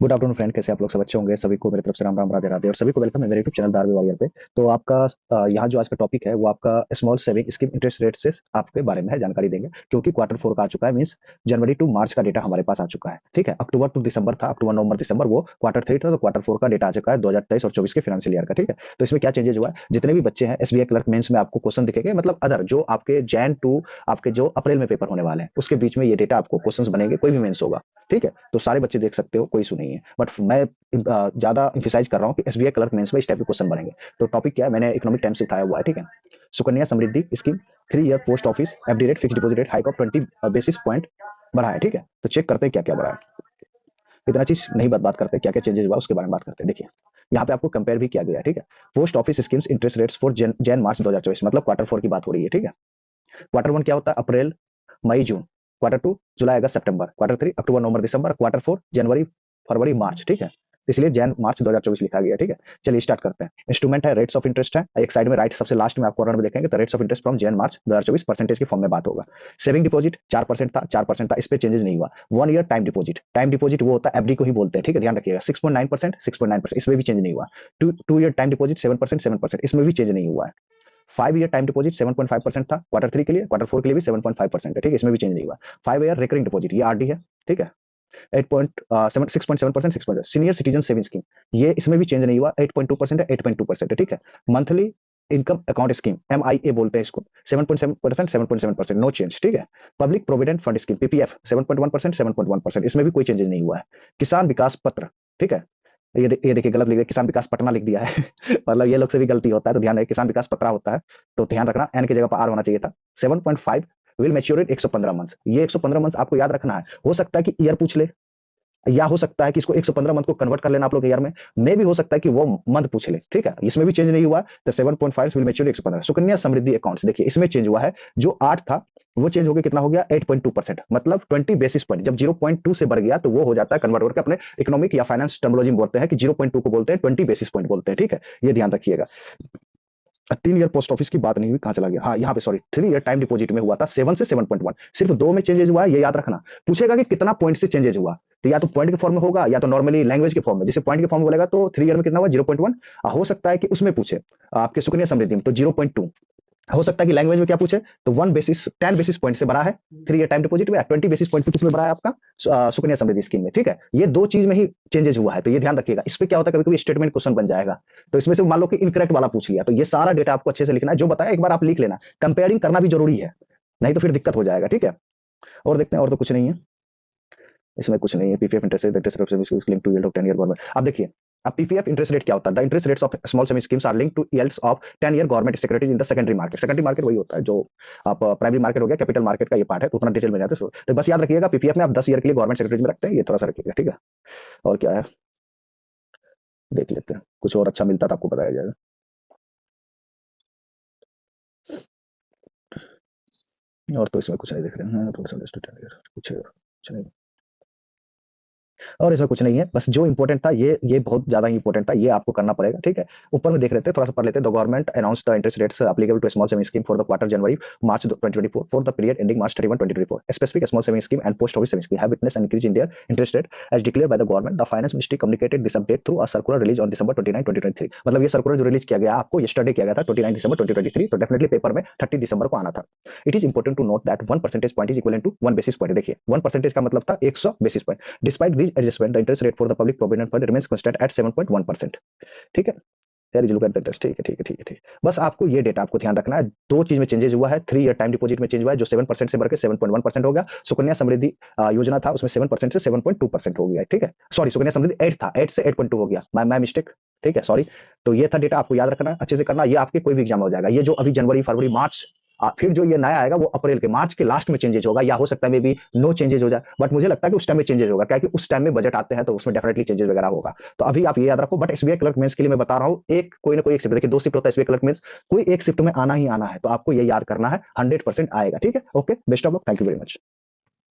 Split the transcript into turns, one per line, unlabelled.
Good afternoon friend, कैसे आप लोग? सब अच्छे होंगे। सभी को मेरी तरफ से राम राम, राधे राधे, और सभी को वेलकम है मेरे यूट्यूब चैनल दारवी वॉरियर पे। तो आपका यहाँ जो आज का टॉपिक है वो आपका small saving scheme interest rate से आपके बारे में है, जानकारी देंगे। क्योंकि क्वार्टर फोर का आ चुका है, मींस जनवरी टू मार्च का डेटा हमारे पास आ चुका है। ठीक है, अक्टूबर टू दिसंबर था, अक्टूबर नवंबर दिसंबर वो क्वार्टर थ्री था, तो क्वार्टर फोर का डेटा आ चुका है 2023 और 24 के फाइनेंशियल ईयर का। ठीक है, तो इसमें क्या चेंजेस हुआ है? जितने भी बच्चे हैं एसबीआई क्लर्क मेंस में आपको क्वेश्चन दिखेंगे, मतलब अदर जो आपके जैन टू आपके जो अप्रैल में पेपर होने वाले हैं उसके बीच में ये डेटा आपको क्वेश्चंस बनेंगे, कोई भी मेंस होगा। ठीक है, तो सारे बच्चे देख सकते हो, कोई इशू नहीं है। बट मैं ज्यादा इंफिसाइज कर रहा हूँ कि एसबीआई क्लर्क मेंस में इस टाइप के क्वेश्चन बनेंगे। तो टॉपिक क्या है, मैंने इकोनॉमिक टाइम्स से उठाया हुआ है। ठीक है, Sukanya Samriddhi scheme 3 year post office FD rate fix deposit rate hike of 20 basis point बढ़ा है। ठीक है, तो चेक करते हैं क्या क्या बढ़ा है। इतना चीज नहीं बात करते, क्या क्या चेंजेस हुआ उसके बारे में बात करते हैं। देखिए, यहाँ पे आपको कंपेयर भी किया गया है। ठीक है, post office schemes interest rates for Jan March 2024, मतलब क्वार्टर फोर की बात हो रही है। ठीक है, क्वार्टर वन क्या होता है? अप्रैल मई जून। क्वार्टर टू जुलाई अगस्त सितंबर। क्वार्टर थ्री अक्टूबर नवंबर दिसंबर। क्वार्टर फोर जनवरी फरवरी मार्च। ठीक है, इसलिए जैन मार्च 2024 लिखा गया। ठीक है, चलिए स्टार्ट करते हैं। इंस्ट्रूमेंट है, रेट्स ऑफ इंटरेस्ट है एक साइड में, राइट सबसे लास्ट में आपको कॉर्नर में देखेंगे तो rates of interest from Jain March 2024 percentage की फॉर्म में बात होगा। सेविंग डिपॉजिट 4% था, 4% था, इस पे चेंजेस नहीं हुआ। 1 year time deposit, time deposit वो होता है एफडी को ही बोलते हैं। ठीक है, ध्यान रखिएगा। 6.9%, 6.9%, इसमें भी चेंज नहीं हुआ। टू ईयर टाइम डिपॉजिट 7%, 7%, इसमें भी चेंज नहीं हुआ है। 5 ईयर टाइम डिपॉजिट 7.5% था क्वार्टर थ्री के लिए, क्वार्टर फोर के लिए भी 7.5% है। ठीक है, इसमें भी चेंज नहीं हुआ। 5 ईयर रिकरिंग डिपॉजिट, ये आरडी है। ठीक है, 6.7%, 6%। सीनियर सिटीजन सेविंग स्कीम, ये इसमें भी चेंज नहीं हुआ, 8.2% है, 8.2% है। ठीक है, monthly income account scheme MIA बोलते हैं इसको, 7.7%, 7.7%, नो चेंज। ठीक है, public provident fund scheme PPF 7.1%, 7.1%, इसमें भी कोई चेंजेस नहीं हुआ है। किसान विकास पत्र, ठीक है, ये देखिए गलत लिख दिया, किसान विकास पटना लिख दिया है मतलब ये लोग से भी गलती होता है, तो ध्यान रहे, किसान विकास पत्रा होता है। तो ध्यान रखना, एन की जगह पर आर होना चाहिए था। 7.5 विल मैच्योर इन 115 मंथ्स, ये 115 मंथ्स आपको याद रखना है। हो सकता है कि ईयर पूछ ले, या हो सकता है कि इसको 115 मंथ को कन्वर्ट कर लेना आप लोग ईयर में भी हो सकता है कि वो मंथ पूछ ले। ठीक है, इसमें भी चेंज नहीं हुआ। तो 7.5 will mature 115। Sukanya Samriddhi accounts, देखिए इसमें चेंज हुआ है। जो 8 था वो चेंज हो गया, कितना हो गया? 8.2%, मतलब 20 बेसिस पॉइंट। जब 0.2 से बढ़ गया तो वो हो जाता है कन्वर्ट करके, अपने इकोनॉमिक या फाइनेंस टर्मिनोलॉजी में बोलते हैं कि 0.2 को बोलते हैं 20 बेसिस पॉइंट बोलते हैं। ठीक है, ये ध्यान रखिएगा। 3 ईयर पोस्ट ऑफिस की बात नहीं हुई, कहां चला गया? हाँ, यहाँ पे सॉरी, 3 ईयर टाइम डिपॉजिट में हुआ था 7 से 7.1, सिर्फ दो में चेंजेस हुआ है, ये याद रखना। पूछेगा कि कितना पॉइंट से चेंजेस हुआ, तो या तो पॉइंट के फॉर्म में होगा या तो नॉर्मली लैंग्वेज के फॉर्म में। जैसे पॉइंट के फॉर्म में बोलेगा तो 3 ईयर में कितना हुआ? 0.1। हो सकता है कि उसमें पूछे आपके सुकन्या समृद्धि में तो 0.2। हो सकता है कि लैंग्वेज में क्या पूछे तो 10 बेसिस पॉइंट से बढ़ा है 3 ईयर टाइम डिपॉजिट में, 20 बेसिस पॉइंट से किसमें बढ़ा है? आपका सुकन्या समृद्धि स्कीम में। ठीक है, ये दो चीज में ही चेंजेस हुआ है, तो ये ध्यान रखिएगा। इस पे क्या होता है, कभी कभी स्टेटमेंट क्वेश्चन बन जाएगा, तो इसमें से मान लो कि इनकरेक्ट वाला पूछ लिया, तो ये सारा डेटा आपको अच्छे से लिखना है। जो बताया एक बार आप लिख लेना, कंपेयरिंग करना भी जरूरी है, नहीं तो फिर दिक्कत हो जाएगा। ठीक है, और देखते हैं, और तो कुछ नहीं है इसमें, कुछ नहीं है। PPF interest rate, interest rate link to yield of 10 year government. अब देखिए, अब पीपीएफ इंटरेस्ट रेट क्या होता है? The interest rates of small saving schemes are linked to yields of 10 year government securities in the secondary market. Secondary market वही होता है जो आप प्राइमरी मार्केट हो गया, कैपिटल मार्केट का ये पार्ट है, तो उतना डिटेल में जाते हैं। तो बस याद रखिएगा, पीपीएफ में आप 10 ईयर के लिए गवर्नमेंट सिक्योरिटीज में रखते हैं, ये थोड़ा सा रखिएगा। ठीक है, और क्या है देख लेते हैं, कुछ और अच्छा मिलता तो आपको बताया जाएगा। और तो इसमें कुछ नहीं देख रहे हैं, थोड़ा सा कुछ नहीं, और इसमें कुछ नहीं है। बस जो इंपॉर्टेंट था, ये बहुत ज्यादा इंपॉर्टेंट था, ये आपको करना पड़ेगा। ठीक है, ऊपर में देख लेते हैं, थोड़ा सा पढ़ लेते हैं। The government announce the interest rates applicable to small saving scheme for the quarter January March 2024 for the period ending March 31, 2024. Specific small saving scheme and post office saving scheme have witnessed an increase in their interest rate as declared by the government. The finance ministry communicated this update through a circular released on December 29, 2023. मतलब ये circular जो release किया गया आपको yesterday किया गया था 29 दिसंबर 2023, तो डेफिनेटली पेपर में 30 दिसंबर को आना था। It is important to note that 1 percentage point is equal to 1 basis point. देखिए 1 परसेंटेज का मतलब था 100 basis point. Despite this adjustment the interest rate for the public provident fund remains constant at 7.1%। ठीक है, यार लुक एट द टेस्ट। ठीक है, ठीक है, ठीक है, ठीक है। बस आपको ये डेटा आपको ध्यान रखना है। दो चीज में चेंजेस हुआ है। 3 ईयर टाइम डिपॉजिट में चेंज हुआ है, जो 7% से बढ़ के 7.1% हो गया। सुकन्या समृद्धि योजना था, उसमें 7% से 7.2% हो गया। ठीक है, सॉरी, सुकन्या समृद्धि 8 था, 8 से 8.2 हो गया, माय मिस्टेक। ठीक है, सॉरी। तो ये था डेटा, आपको याद रखना, अच्छे से करना, ये आपके कोई भी एग्जाम में हो जाएगा। ये जो अभी जनवरी फरवरी मार्च, फिर जो ये नया आएगा वो अप्रैल के मार्च के लास्ट में चेंजेस होगा, या हो सकता है मे बी नो चेंजेस हो जाए, बट मुझे लगता है कि उस टाइम में चेंजेस होगा, क्या कि उस टाइम में बजट आते हैं तो उसमें डेफिनेटली चेंजेस वगैरह होगा। तो अभी आप ये याद रखो। बट एसबीआई क्लर्क मेंस के लिए मैं बता रहा हूँ, एक कोई ना कोई एक शिफ्ट, देखिए 2 शिफ्ट होता है एसबीआई क्लर्क मेंस, कोई एक शिफ्ट में आना ही आना है, तो आपको ये याद करना है, 100% आएगा। ठीक है, okay, best of luck, thank you very much.